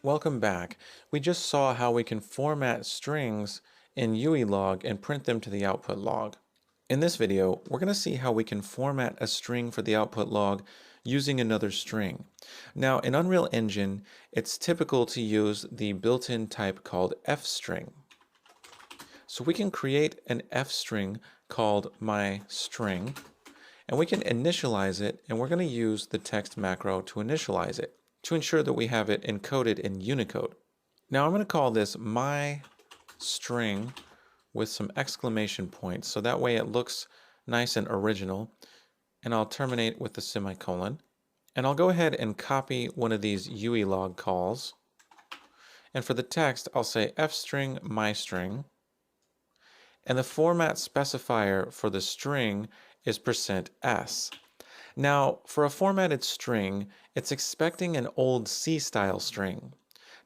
Welcome back. We just saw how we can format strings in UElog and print them to the output log. In this video, we're going to see how we can format a string for the output log using another string. Now, in Unreal Engine, it's typical to use the built-in type called Fstring. So we can create an Fstring called myString, and we can initialize it, and we're going to use the text macro to initialize it, to ensure that we have it encoded in Unicode. Now I'm going to call this my string with some exclamation points, so that way it looks nice and original. And I'll terminate with the semicolon. And I'll go ahead and copy one of these UElog calls. And for the text, I'll say fstring myString. And the format specifier for the string is %s. Now, for a formatted string, it's expecting an old C-style string.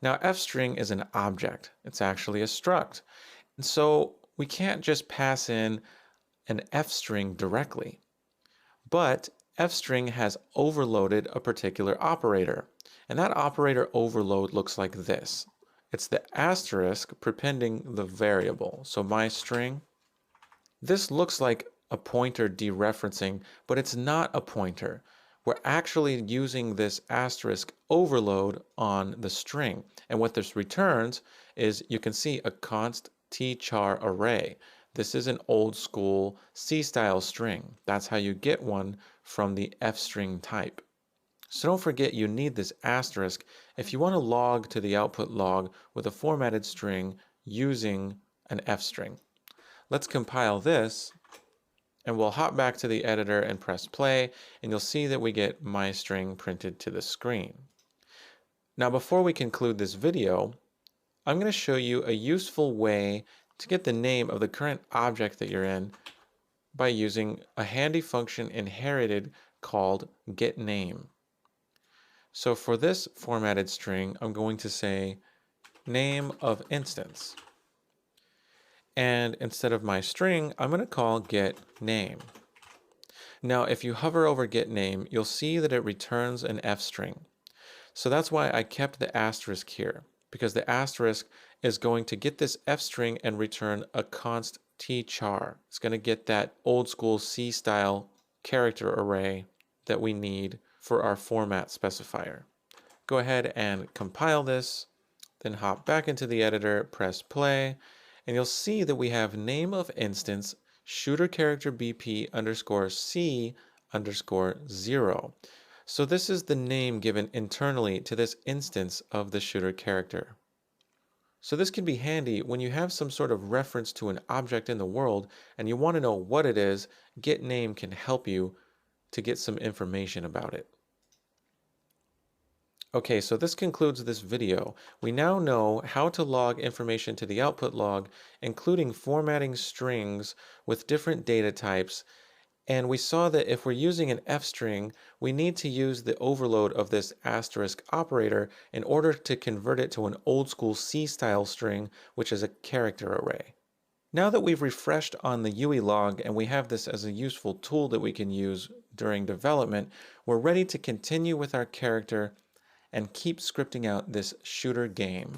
Now, fstring is an object. It's actually a struct. And so we can't just pass in an fstring directly. But fstring has overloaded a particular operator. And that operator overload looks like this. It's the asterisk prepending the variable. So my string. This looks like a pointer dereferencing, but it's not a pointer. We're actually using this asterisk overload on the string. And what this returns is, you can see, a const tchar array. This is an old school C-style string. That's how you get one from the fstring type. So don't forget, you need this asterisk if you want to log to the output log with a formatted string using an fstring. Let's compile this, and we'll hop back to the editor and press play, and you'll see that we get my string printed to the screen. Now, before we conclude this video, I'm going to show you a useful way to get the name of the current object that you're in by using a handy function inherited called getName. So for this formatted string, I'm going to say name of instance. And instead of my string, I'm going to call getName. Now, if you hover over getName, you'll see that it returns an fstring. So that's why I kept the asterisk here, because the asterisk is going to get this fstring and return a const tchar. It's going to get that old school C-style character array that we need for our format specifier. Go ahead and compile this, then hop back into the editor, press play, and you'll see that we have name of instance shooter character BP underscore C underscore 0. So this is the name given internally to this instance of the shooter character. So this can be handy when you have some sort of reference to an object in the world and you want to know what it is. getName can help you to get some information about it. Okay, so this concludes this video. We now know how to log information to the output log, including formatting strings with different data types. And we saw that if we're using an fstring, we need to use the overload of this asterisk operator in order to convert it to an old school C-style string, which is a character array. Now that we've refreshed on the UElog and we have this as a useful tool that we can use during development, we're ready to continue with our character and keep scripting out this shooter game.